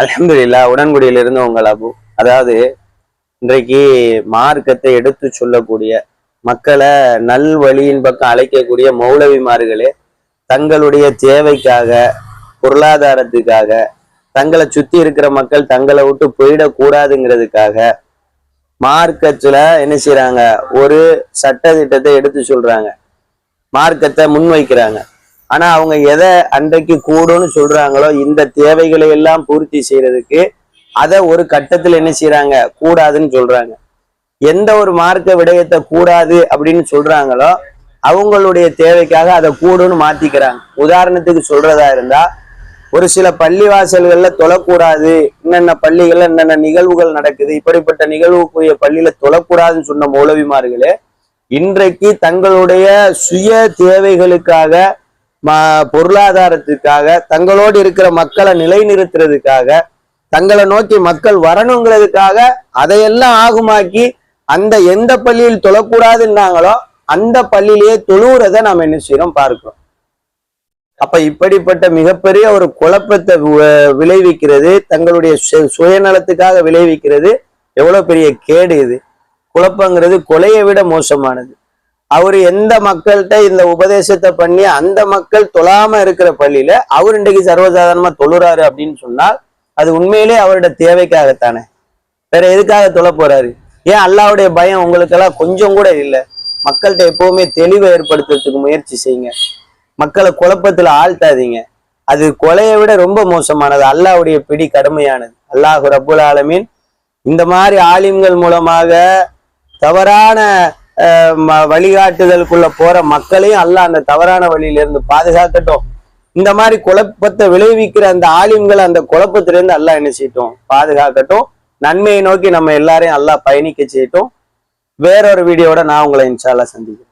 அல்ஹம்துலில்லாஹ். உடன்குடியிலிருந்து உங்கள் அபு. அதாவது இன்றைக்கு மார்க்கத்தை எடுத்து சொல்லக்கூடிய மக்களை நல்வழியின் பக்கம் அழைக்கக்கூடிய மௌலவிமார்களே தங்களுடைய தேவைக்காக, பொருளாதாரத்துக்காக, தங்களை சுத்தி இருக்கிற மக்கள் தங்களை விட்டு போயிடக்கூடாதுங்கிறதுக்காக மார்க்கத்துல என்ன செய்யறாங்க, ஒரு சட்ட திட்டத்தை எடுத்து சொல்றாங்க, மார்க்கத்தை முன்வைக்கிறாங்க. ஆனா அவங்க எதை அன்றைக்கு கூடும்னு சொல்றாங்களோ இந்த தேவைகளை எல்லாம் பூர்த்தி செய்யறதுக்கு அதை ஒரு கட்டத்துல என்ன செய்யறாங்க, கூடாதுன்னு சொல்றாங்க. எந்த ஒரு மார்க்க விடயத்தை கூடாது அப்படின்னு சொல்றாங்களோ அவங்களுடைய தேவைக்காக அதை கூடுன்னு மாத்திக்கிறாங்க. உதாரணத்துக்கு சொல்றதா இருந்தா, ஒரு சில பள்ளிவாசல்கள்ல தொழக்கூடாது, என்னென்ன பள்ளிகள்ல என்னென்ன நிகழ்வுகள் நடக்குது, இப்படிப்பட்ட நிகழ்வுக்குரிய பள்ளியில தொழக்கூடாதுன்னு சொன்ன மௌலவிமார்களே இன்றைக்கு தங்களுடைய சுய தேவைகளுக்காக, பொருளாதாரத்துக்காக, தங்களோடு இருக்கிற மக்களை நிலைநிறுத்துறதுக்காக, தங்களை நோக்கி மக்கள் வரணுங்கிறதுக்காக அதையெல்லாம் ஆகுமாக்கி அந்த எந்த பள்ளியில் தொழக்கூடாதுன்னாங்களோ அந்த பள்ளியிலேயே தொழுறதை நாம் என்ன செய்யறோம் பார்க்கிறோம். அப்ப இப்படிப்பட்ட மிகப்பெரிய ஒரு குழப்பத்தை விளைவிக்கிறது, தங்களுடைய சுயநலத்துக்காக விளைவிக்கிறது. எவ்வளவு பெரிய கேடு இது! குழப்பங்கிறது கொலையை விட மோசமானது. அவரு எந்த மக்கள்கிட்ட இந்த உபதேசத்தை பண்ணி அந்த மக்கள் தொழாம இருக்கிற பள்ளியில அவர் இன்றைக்கு சர்வசாதாரணமா தொழுறாரு அப்படின்னு சொன்னால் அது உண்மையிலே அவருடைய தேவைக்காகத்தானே, வேற எதுக்காக தொழ போறாரு? ஏன் அல்லாஹ்வுடைய பயம் உங்களுக்கெல்லாம் கொஞ்சம் கூட இல்லை? மக்கள்கிட்ட எப்பவுமே தெளிவை ஏற்படுத்துறதுக்கு முயற்சி செய்யுங்க, மக்களை குழப்பத்துல ஆழ்த்தாதீங்க. அது கொலையை விட ரொம்ப மோசமானது, அல்லாஹ்வுடைய பிடி கடுமையானது. அல்லாஹ் ரப்புல் ஆலமீன் இந்த மாதிரி ஆலிம்கள் மூலமாக தவறான வழிகாட்டுதலுக்குள்ள போற மக்களையும் அல்லாஹ் அந்த தவறான வழியிலிருந்து பாதுகாக்கட்டும். இந்த மாதிரி குழப்பத்தை விளைவிக்கிற அந்த ஆலிம்கள் அந்த குழப்பத்திலிருந்து அல்லாஹ் என்ன செய்யட்டும், பாதுகாக்கட்டும். நன்மையை நோக்கி நம்ம எல்லாரையும் அல்லாஹ் பயணிக்க செய்யட்டும். வேறொரு வீடியோட நான் உங்களை இன்ஷா அல்லாஹ் சந்திக்கிறேன்.